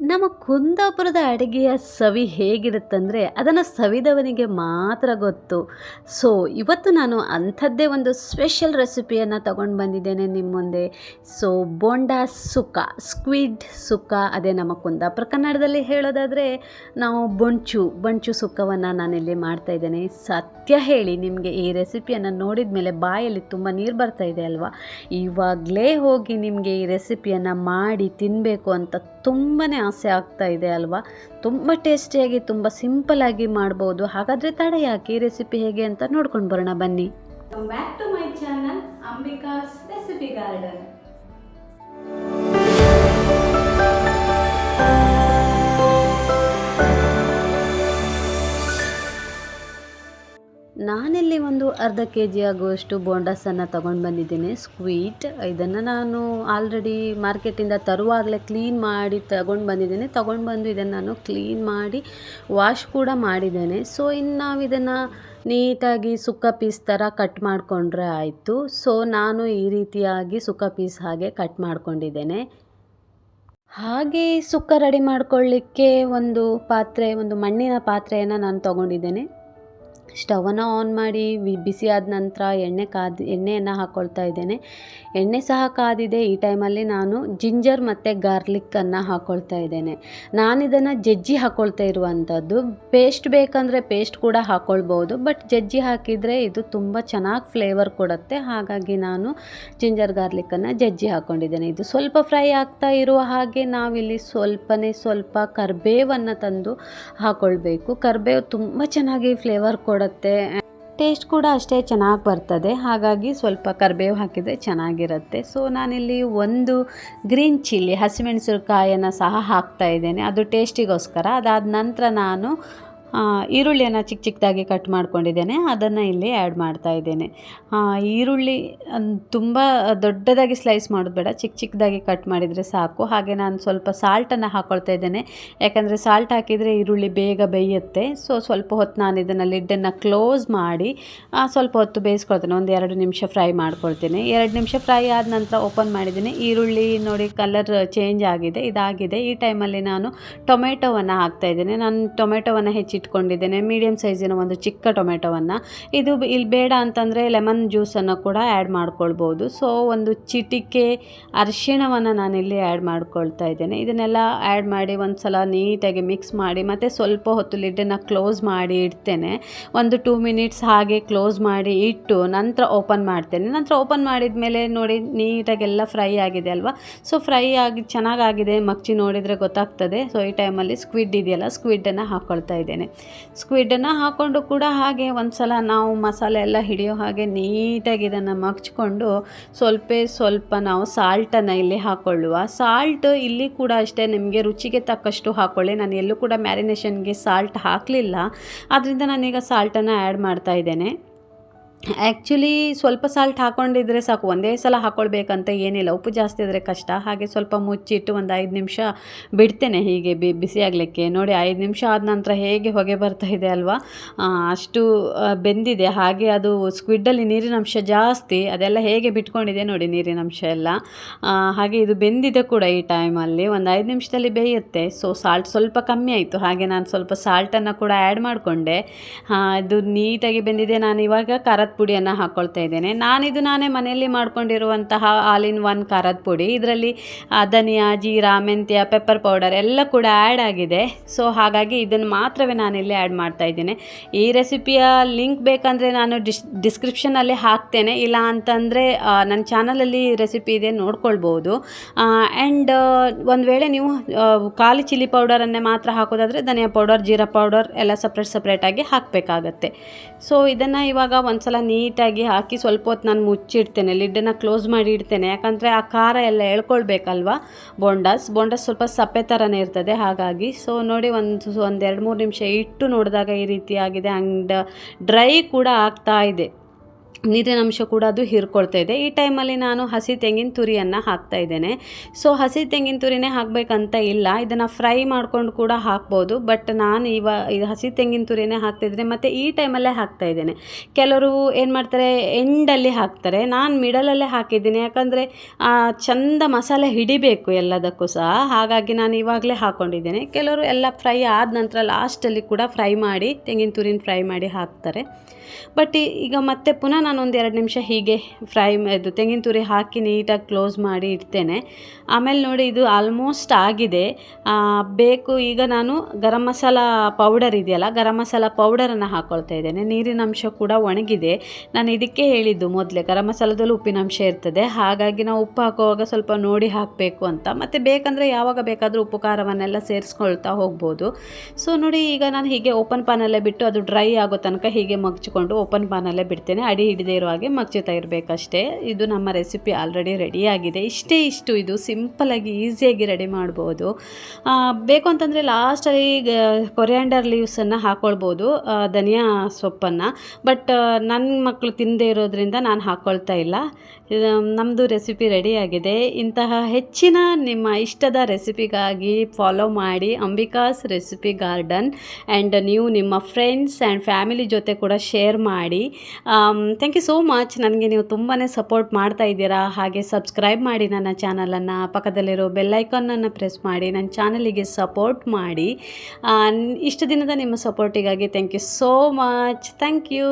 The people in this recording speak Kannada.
ನಮ್ಮ ಕುಂದಾಪುರದ ಅಡುಗೆಯ ಸವಿ ಹೇಗಿರುತ್ತಂದರೆ ಅದನ್ನು ಸವಿದವನಿಗೆ ಮಾತ್ರ ಗೊತ್ತು. ಸೊ ಇವತ್ತು ನಾನು ಅಂಥದ್ದೇ ಒಂದು ಸ್ಪೆಷಲ್ ರೆಸಿಪಿಯನ್ನು ತಗೊಂಡು ಬಂದಿದ್ದೇನೆ ನಿಮ್ಮ ಮುಂದೆ. ಸೊ ಬೋಂಡಾ ಸುಕ್ಕ, ಸ್ಕ್ವಿಡ್ ಸುಕ್ಕ, ಅದೇ ನಮ್ಮ ಕುಂದಾಪುರ ಕನ್ನಡದಲ್ಲಿ ಹೇಳೋದಾದರೆ ನಾವು ಬೊಂಚು ಸುಕ್ಕವನ್ನು ನಾನಿಲ್ಲಿ ಮಾಡ್ತಾಯಿದ್ದೇನೆ. ಸತ್ಯ ಹೇಳಿ ನಿಮಗೆ ಈ ರೆಸಿಪಿಯನ್ನು ನೋಡಿದ ಮೇಲೆ ಬಾಯಲ್ಲಿ ತುಂಬ ನೀರು ಬರ್ತಾ ಇದೆ ಅಲ್ವಾ. ಇವಾಗಲೇ ಹೋಗಿ ನಿಮಗೆ ಈ ರೆಸಿಪಿಯನ್ನು ಮಾಡಿ ತಿನ್ನಬೇಕು ಅಂತ ತುಂಬಾ ಆಸೆ ಆಗ್ತಾ ಇದೆ ಅಲ್ವಾ. ತುಂಬ ಟೇಸ್ಟಿಯಾಗಿ ತುಂಬ ಸಿಂಪಲ್ಲಾಗಿ ಮಾಡ್ಬೋದು. ಹಾಗಾದರೆ ತಡ ಯಾಕೆ, ಈ ರೆಸಿಪಿ ಹೇಗೆ ಅಂತ ನೋಡ್ಕೊಂಡು ಬರೋಣ ಬನ್ನಿ. Back to my channel Ambika's recipe garden. ನಾನಿಲ್ಲಿ ಒಂದು ಅರ್ಧ ಕೆ ಜಿ ಆಗುವಷ್ಟು ಬೋಂಡಾಸನ್ನು ತೊಗೊಂಡು ಬಂದಿದ್ದೇನೆ, ಸ್ವೀಟ್. ಇದನ್ನು ನಾನು ಆಲ್ರೆಡಿ ಮಾರ್ಕೆಟಿಂದ ತರುವಾಗಲೇ ಕ್ಲೀನ್ ಮಾಡಿ ತೊಗೊಂಡು ಬಂದು ಇದನ್ನು ನಾನು ಕ್ಲೀನ್ ಮಾಡಿ ವಾಶ್ ಕೂಡ ಮಾಡಿದ್ದೇನೆ. ಸೊ ಇನ್ನು ನಾವು ಇದನ್ನು ನೀಟಾಗಿ ಸುಕ್ಕ ಪೀಸ್ ಥರ ಕಟ್ ಮಾಡಿಕೊಂಡ್ರೆ ಆಯಿತು. ಸೊ ನಾನು ಈ ರೀತಿಯಾಗಿ ಸುಕ್ಕ ಪೀಸ್ ಹಾಗೆ ಕಟ್ ಮಾಡ್ಕೊಂಡಿದ್ದೇನೆ. ಹಾಗೆ ಸುಕ್ಕ ರೆಡಿ ಮಾಡ್ಕೊಳ್ಳಿಕ್ಕೆ ಒಂದು ಮಣ್ಣಿನ ಪಾತ್ರೆಯನ್ನು ನಾನು ತೊಗೊಂಡಿದ್ದೇನೆ. ಸ್ಟವನ್ನು ಆನ್ ಮಾಡಿ ಬಿಸಿ ಆದ ನಂತರ ಎಣ್ಣೆಯನ್ನು ಹಾಕ್ಕೊಳ್ತಾ ಇದ್ದೇನೆ. ಎಣ್ಣೆ ಸಹ ಕಾದಿದೆ. ಈ ಟೈಮಲ್ಲಿ ನಾನು ಜಿಂಜರ್ ಮತ್ತು ಗಾರ್ಲಿಕ್ಕನ್ನು ಹಾಕ್ಕೊಳ್ತಾ ಇದ್ದೇನೆ. ನಾನಿದನ್ನು ಜಜ್ಜಿ ಹಾಕ್ಕೊಳ್ತಾ ಇರುವಂಥದ್ದು. ಪೇಸ್ಟ್ ಬೇಕಂದರೆ ಪೇಸ್ಟ್ ಕೂಡ ಹಾಕ್ಕೊಳ್ಬೋದು, ಬಟ್ ಜಜ್ಜಿ ಹಾಕಿದರೆ ಇದು ತುಂಬ ಚೆನ್ನಾಗಿ ಫ್ಲೇವರ್ ಕೊಡುತ್ತೆ. ಹಾಗಾಗಿ ನಾನು ಜಿಂಜರ್ ಗಾರ್ಲಿಕ್ಕನ್ನು ಜಜ್ಜಿ ಹಾಕ್ಕೊಂಡಿದ್ದೇನೆ. ಇದು ಸ್ವಲ್ಪ ಫ್ರೈ ಆಗ್ತಾ ಇರುವ ಹಾಗೆ ನಾವಿಲ್ಲಿ ಸ್ವಲ್ಪ ಕರಿಬೇವನ್ನು ತಂದು ಹಾಕ್ಕೊಳ್ಬೇಕು. ಕರಿಬೇವು ತುಂಬ ಚೆನ್ನಾಗಿ ಫ್ಲೇವರ್ ಕೊಡುತ್ತೆ, ಟೇಸ್ಟ್ ಕೂಡ ಅಷ್ಟೇ ಚೆನ್ನಾಗಿ ಬರ್ತದೆ. ಹಾಗಾಗಿ ಸ್ವಲ್ಪ ಕರಿಬೇವು ಹಾಕಿದರೆ ಚೆನ್ನಾಗಿರುತ್ತೆ. ಸೊ ನಾನಿಲ್ಲಿ ಒಂದು ಗ್ರೀನ್ ಚಿಲ್ಲಿ, ಹಸಿಮೆಣಸಿನಕಾಯನ್ನು ಸಹ ಹಾಕ್ತಾ ಇದ್ದೇನೆ, ಅದು ಟೇಸ್ಟಿಗೋಸ್ಕರ. ಅದಾದ ನಂತರ ನಾನು ಈರುಳ್ಳಿಯನ್ನು ಚಿಕ್ಕದಾಗಿ ಕಟ್ ಮಾಡ್ಕೊಂಡಿದ್ದೇನೆ, ಅದನ್ನು ಇಲ್ಲಿ ಆ್ಯಡ್ ಮಾಡ್ತಾ ಇದ್ದೇನೆ. ಈರುಳ್ಳಿ ತುಂಬ ದೊಡ್ಡದಾಗಿ ಸ್ಲೈಸ್ ಮಾಡೋದು ಬೇಡ, ಚಿಕ್ಕದಾಗಿ ಕಟ್ ಮಾಡಿದರೆ ಸಾಕು. ಹಾಗೆ ನಾನು ಸ್ವಲ್ಪ ಸಾಲ್ಟನ್ನು ಹಾಕ್ಕೊಳ್ತಾ ಇದ್ದೇನೆ, ಯಾಕಂದರೆ ಸಾಲ್ಟ್ ಹಾಕಿದರೆ ಈರುಳ್ಳಿ ಬೇಗ ಬೇಯುತ್ತೆ. ಸೊ ಸ್ವಲ್ಪ ಹೊತ್ತು ನಾನು ಇದನ್ನು ಲಿಡ್ಡನ್ನು ಕ್ಲೋಸ್ ಮಾಡಿ ಸ್ವಲ್ಪ ಹೊತ್ತು ಬೇಯಿಸ್ಕೊಳ್ತೇನೆ. ಒಂದು 2 ನಿಮಿಷ ಫ್ರೈ ಮಾಡ್ಕೊಳ್ತೇನೆ. 2 ನಿಮಿಷ ಫ್ರೈ ಆದ ನಂತರ ಓಪನ್ ಮಾಡಿದ್ದೀನಿ. ಈರುಳ್ಳಿ ನೋಡಿ ಕಲರ್ ಚೇಂಜ್ ಆಗಿದೆ, ಇದಾಗಿದೆ. ಈ ಟೈಮಲ್ಲಿ ನಾನು ಟೊಮೆಟೊವನ್ನು ಹಾಕ್ತಾ ಇದ್ದೇನೆ. ನಾನು ಟೊಮೆಟೊವನ್ನು ಹೆಚ್ಚಿಟ್ಕೊಂಡಿದ್ದೇನೆ, ಮೀಡಿಯಮ್ ಸೈಜಿನ ಒಂದು ಚಿಕ್ಕ ಟೊಮೆಟೊವನ್ನು. ಇದು ಇಲ್ಲಿ ಬೇಡ ಅಂತಂದರೆ ಲೆಮನ್ ಜ್ಯೂಸನ್ನು ಕೂಡ ಆ್ಯಡ್ ಮಾಡ್ಕೊಳ್ಬೋದು. ಸೊ ಒಂದು ಚಿಟಿಕೆ ಅರಿಶಿಣವನ್ನು ನಾನಿಲ್ಲಿ ಆ್ಯಡ್ ಮಾಡ್ಕೊಳ್ತಾ ಇದ್ದೇನೆ. ಇದನ್ನೆಲ್ಲ ಆ್ಯಡ್ ಮಾಡಿ ಒಂದು ಸಲ ನೀಟಾಗಿ ಮಿಕ್ಸ್ ಮಾಡಿ ಮತ್ತೆ ಸ್ವಲ್ಪ ಹೊತ್ತು ಲಿಡ್ಡನ್ನು ಕ್ಲೋಸ್ ಮಾಡಿ ಇಡ್ತೇನೆ. ಒಂದು 2 ಮಿನಿಟ್ಸ್ ಹಾಗೆ ಕ್ಲೋಸ್ ಮಾಡಿ ಇಟ್ಟು ನಂತರ ಓಪನ್ ಮಾಡ್ತೇನೆ. ನಂತರ ಓಪನ್ ಮಾಡಿದ ಮೇಲೆ ನೋಡಿ ನೀಟಾಗೆಲ್ಲ ಫ್ರೈ ಆಗಿದೆ ಅಲ್ವಾ. ಸೊ ಫ್ರೈ ಆಗಿ ಚೆನ್ನಾಗಾಗಿದೆ, ಮಗ್ಚಿ ನೋಡಿದರೆ ಗೊತ್ತಾಗ್ತದೆ. ಸೊ ಈ ಟೈಮಲ್ಲಿ ಸ್ಕ್ವಿಡ್ ಇದೆಯಲ್ಲ, ಸ್ಕ್ವಿಡನ್ನು ಹಾಕ್ಕೊಳ್ತಾ ಇದ್ದೇನೆ. ಸ್ಕ್ವಿಡನ್ನು ಹಾಕ್ಕೊಂಡು ಕೂಡ ಹಾಗೆ ಒಂದು ಸಲ ನಾವು ಮಸಾಲೆ ಎಲ್ಲ ಹಿಡಿಯೋ ಹಾಗೆ ನೀಟಾಗಿ ಇದನ್ನು ಮಗ್ಚಿಕೊಂಡು ಸ್ವಲ್ಪ ನಾವು ಸಾಲ್ಟನ್ನು ಇಲ್ಲಿ ಹಾಕ್ಕೊಳ್ಳುವ. ಸಾಲ್ಟ್ ಇಲ್ಲಿ ಕೂಡ ಅಷ್ಟೇ ನಿಮಗೆ ರುಚಿಗೆ ತಕ್ಕಷ್ಟು ಹಾಕ್ಕೊಳ್ಳಿ. ನಾನು ಎಲ್ಲೂ ಕೂಡ ಮ್ಯಾರಿನೇಷನ್ಗೆ ಸಾಲ್ಟ್ ಹಾಕಲಿಲ್ಲ, ಆದ್ದರಿಂದ ನಾನೀಗ ಸಾಲ್ಟನ್ನು ಆ್ಯಡ್ ಮಾಡ್ತಾ ಇದ್ದೇನೆ. ಆ್ಯಕ್ಚುಲಿ ಸ್ವಲ್ಪ ಸಾಲ್ಟ್ ಹಾಕ್ಕೊಂಡಿದ್ರೆ ಸಾಕು, ಒಂದೇ ಸಲ ಹಾಕ್ಕೊಳ್ಬೇಕಂತ ಏನಿಲ್ಲ. ಉಪ್ಪು ಜಾಸ್ತಿ ಆದರೆ ಕಷ್ಟ. ಹಾಗೆ ಸ್ವಲ್ಪ ಮುಚ್ಚಿಟ್ಟು ಒಂದು 5 ನಿಮಿಷ ಬಿಡ್ತೇನೆ ಹೀಗೆ ಬಿಸಿ ಆಗಲಿಕ್ಕೆ. ನೋಡಿ 5 ನಿಮಿಷ ಆದ ನಂತರ ಹೇಗೆ ಹೊಗೆ ಬರ್ತಾ ಇದೆ ಅಲ್ವಾ, ಅಷ್ಟು ಬೆಂದಿದೆ. ಹಾಗೆ ಅದು ಸ್ಕ್ವಿಡ್ಡಲ್ಲಿ ನೀರಿನಂಶ ಜಾಸ್ತಿ, ಅದೆಲ್ಲ ಹೇಗೆ ಬಿಟ್ಕೊಂಡಿದೆ ನೋಡಿ ನೀರಿನಂಶ ಎಲ್ಲ. ಹಾಗೆ ಇದು ಬೆಂದಿದೆ ಕೂಡ. ಈ ಟೈಮಲ್ಲಿ ಒಂದು 5 ನಿಮಿಷದಲ್ಲಿ ಬೇಯುತ್ತೆ. ಸೊ ಸಾಲ್ಟ್ ಸ್ವಲ್ಪ ಕಮ್ಮಿ ಆಯಿತು, ಹಾಗೆ ನಾನು ಸ್ವಲ್ಪ ಸಾಲ್ಟನ್ನು ಕೂಡ ಆ್ಯಡ್ ಮಾಡಿಕೊಂಡೆ. ಇದು ನೀಟಾಗಿ ಬೆಂದಿದೆ. ನಾನು ಇವಾಗ ಖಾರದ ಪುಡಿಯನ್ನು ಹಾಕ್ಕೊಳ್ತಾ ಇದ್ದೇನೆ. ನಾನೇ ಮನೆಯಲ್ಲಿ ಮಾಡ್ಕೊಂಡಿರುವಂತಹ ಆಲ್ ಇನ್ ಒನ್ ಖಾರದ ಪುಡಿ. ಇದರಲ್ಲಿ ಧನಿಯಾ, ಜೀರಾ, ಮೆಂತ್ಯ, ಪೆಪ್ಪರ್ ಪೌಡರ್ ಎಲ್ಲ ಕೂಡ ಆ್ಯಡ್ ಆಗಿದೆ. ಸೊ ಹಾಗಾಗಿ ಇದನ್ನು ಮಾತ್ರವೇ ನಾನಿಲ್ಲಿ ಆ್ಯಡ್ ಮಾಡ್ತಾ ಇದ್ದೇನೆ. ಈ ರೆಸಿಪಿಯ ಲಿಂಕ್ ಬೇಕಂದರೆ ನಾನು ಡಿಸ್ಕ್ರಿಪ್ಷನಲ್ಲಿ ಹಾಕ್ತೇನೆ, ಇಲ್ಲ ಅಂತಂದರೆ ನನ್ನ ಚಾನಲಲ್ಲಿ ರೆಸಿಪಿ ಇದೆ, ನೋಡ್ಕೊಳ್ಬೋದು. ಆ್ಯಂಡ್ ಒಂದು ವೇಳೆ ನೀವು ಖಾಲಿ ಚಿಲ್ಲಿ ಪೌಡರನ್ನೇ ಮಾತ್ರ ಹಾಕೋದಾದರೆ ಧನಿಯಾ ಪೌಡರ್, ಜೀರಾ ಪೌಡರ್ ಎಲ್ಲ ಸಪ್ರೇಟಾಗಿ ಹಾಕಬೇಕಾಗತ್ತೆ. ಸೊ ಇದನ್ನು ಇವಾಗ ಒಂದು ಸಲ ನೀಟಾಗಿ ಹಾಕಿ ಸ್ವಲ್ಪ ಹೊತ್ತು ನಾನು ಮುಚ್ಚಿಡ್ತೇನೆ, ಲಿಡ್ಡನ್ನು ಕ್ಲೋಸ್ ಮಾಡಿ ಇಡ್ತೇನೆ. ಯಾಕಂದರೆ ಆ ಖಾರ ಎಲ್ಲ ಎಳ್ಕೊಳ್ಬೇಕಲ್ವ. ಬೋಂಡಾಸ್ ಸ್ವಲ್ಪ ಸಪ್ಪೆ ಥರನೇ ಇರ್ತದೆ, ಹಾಗಾಗಿ. ಸೊ ನೋಡಿ ಒಂದು 2-3 ನಿಮಿಷ ಇಟ್ಟು ನೋಡಿದಾಗ ಈ ರೀತಿ ಆಗಿದೆ. ಆ್ಯಂಡ್ ಡ್ರೈ ಕೂಡ ಆಗ್ತಾ ಇದೆ. ನೀರಿನ ಅಂಶ ಕೂಡ ಅದು ಹೀರ್ಕೊಳ್ತಾ ಇದೆ. ಈ ಟೈಮಲ್ಲಿ ನಾನು ಹಸಿ ತೆಂಗಿನ ತುರಿಯನ್ನು ಹಾಕ್ತಾ ಇದ್ದೇನೆ. ಸೊ ಹಸಿ ತೆಂಗಿನ ತುರಿನೇ ಹಾಕಬೇಕಂತ ಇಲ್ಲ, ಇದನ್ನು ಫ್ರೈ ಮಾಡ್ಕೊಂಡು ಕೂಡ ಹಾಕ್ಬೋದು. ಬಟ್ ನಾನು ಇದು ಹಸಿ ತೆಂಗಿನ ತುರಿನೇ ಹಾಕ್ತಾಯಿದ್ದೇನೆ ಮತ್ತು ಈ ಟೈಮಲ್ಲೇ ಹಾಕ್ತಾ ಇದ್ದೇನೆ. ಕೆಲವರು ಏನು ಮಾಡ್ತಾರೆ, ಎಂಡಲ್ಲಿ ಹಾಕ್ತಾರೆ, ನಾನು ಮಿಡಲಲ್ಲೇ ಹಾಕಿದ್ದೀನಿ. ಯಾಕಂದರೆ ಚಂದ ಮಸಾಲೆ ಹಿಡಿಬೇಕು ಎಲ್ಲದಕ್ಕೂ ಸಹ, ಹಾಗಾಗಿ ನಾನು ಇವಾಗಲೇ ಹಾಕ್ಕೊಂಡಿದ್ದೇನೆ. ಕೆಲವರು ಎಲ್ಲ ಫ್ರೈ ಆದ ನಂತರ ಲಾಸ್ಟಲ್ಲಿ ಕೂಡ ಫ್ರೈ ಮಾಡಿ ತೆಂಗಿನ ತುರಿನ ಫ್ರೈ ಮಾಡಿ ಹಾಕ್ತಾರೆ. ಬಟ್ ಈಗ ಮತ್ತೆ ಪುನಃ ನಾನು ಒಂದು 2 ನಿಮಿಷ ಹೀಗೆ ಇದು ತೆಂಗಿನ ತುರಿ ಹಾಕಿ ನೀಟಾಗಿ ಕ್ಲೋಸ್ ಮಾಡಿ ಇಡ್ತೇನೆ. ಆಮೇಲೆ ನೋಡಿ ಇದು ಆಲ್ಮೋಸ್ಟ್ ಆಗಿದೆ. ಬೇಕು ಈಗ ನಾನು ಗರಂ ಮಸಾಲ ಪೌಡರ್ ಇದೆಯಲ್ಲ, ಗರಂ ಮಸಾಲ ಪೌಡರನ್ನು ಹಾಕ್ಕೊಳ್ತಾ ಇದ್ದೇನೆ. ನೀರಿನ ಅಂಶ ಕೂಡ ಒಣಗಿದೆ. ನಾನು ಇದಕ್ಕೆ ಹೇಳಿದ್ದು ಮೊದಲೇ, ಗರಂ ಮಸಾಲದಲ್ಲೂ ಉಪ್ಪಿನ ಅಂಶ ಇರ್ತದೆ, ಹಾಗಾಗಿ ನಾವು ಉಪ್ಪು ಹಾಕುವಾಗ ಸ್ವಲ್ಪ ನೋಡಿ ಹಾಕಬೇಕು ಅಂತ. ಮತ್ತು ಬೇಕಂದರೆ ಯಾವಾಗ ಬೇಕಾದರೂ ಉಪ್ಪು ಖಾರವನ್ನೆಲ್ಲ ಸೇರಿಸ್ಕೊಳ್ತಾ ಹೋಗ್ಬೋದು. ಸೊ ನೋಡಿ ಈಗ ನಾನು ಹೀಗೆ ಓಪನ್ ಪಾನಲ್ಲೇ ಬಿಟ್ಟು ಅದು ಡ್ರೈ ಆಗೋ ತನಕ ಹೀಗೆ ಮಗ್ಚಿಕೊಂಡು ಓಪನ್ ಪಾನಲ್ಲೇ ಬಿಡ್ತೇನೆ. ಅಡಿ ಹಿಡಿದೇ ಇರೋ ಹಾಗೆ ಮಗ್ಚುತ್ತಾ ಇರಬೇಕಷ್ಟೇ. ಇದು ನಮ್ಮ ರೆಸಿಪಿ ಆಲ್ರೆಡಿ ರೆಡಿಯಾಗಿದೆ. ಇಷ್ಟು ಇದು ಸಿಂಪಲಾಗಿ ಈಸಿಯಾಗಿ ರೆಡಿ ಮಾಡ್ಬೋದು. ಬೇಕು ಅಂತಂದರೆ ಲಾಸ್ಟಲ್ಲಿ ಕೊರಿಯಾಂಡರ್ ಲೀವ್ಸನ್ನು ಹಾಕ್ಕೊಳ್ಬೋದು, ಧನಿಯಾ ಸೊಪ್ಪನ್ನು. ಬಟ್ ನನ್ನ ಮಕ್ಕಳು ತಿನ್ನದೇ ಇರೋದ್ರಿಂದ ನಾನು ಹಾಕ್ಕೊಳ್ತಾ ಇಲ್ಲ. ನಮ್ಮದು ರೆಸಿಪಿ ರೆಡಿಯಾಗಿದೆ. ಇಂತಹ ಹೆಚ್ಚಿನ ನಿಮ್ಮ ಇಷ್ಟದ ರೆಸಿಪಿಗಾಗಿ ಫಾಲೋ ಮಾಡಿ ಅಂಬಿಕಾಸ್ ರೆಸಿಪಿ ಗಾರ್ಡನ್. ಆ್ಯಂಡ್ ನೀವು ನಿಮ್ಮ ಫ್ರೆಂಡ್ಸ್ ಆ್ಯಂಡ್ ಫ್ಯಾಮಿಲಿ ಜೊತೆ ಕೂಡ ಶೇರ್ ಮಾಡಿ. Thank you so much. ನನಗೆ ನೀವು ತುಂಬಾ ಸಪೋರ್ಟ್ ಮಾಡ್ತಾ ಇದ್ದೀರಾ. ಹಾಗೆ ಸಬ್ಸ್ಕ್ರೈಬ್ ಮಾಡಿ ನನ್ನ ಚಾನಲನ್ನು, ಪಕ್ಕದಲ್ಲಿರೋ ಬೆಲ್ಲೈಕನ್ನನ್ನು ಪ್ರೆಸ್ ಮಾಡಿ ನನ್ನ ಚಾನಲಿಗೆ ಸಪೋರ್ಟ್ ಮಾಡಿ. ಇಷ್ಟು ದಿನದ ನಿಮ್ಮ ಸಪೋರ್ಟಿಗಾಗಿ thank you so much. Thank you.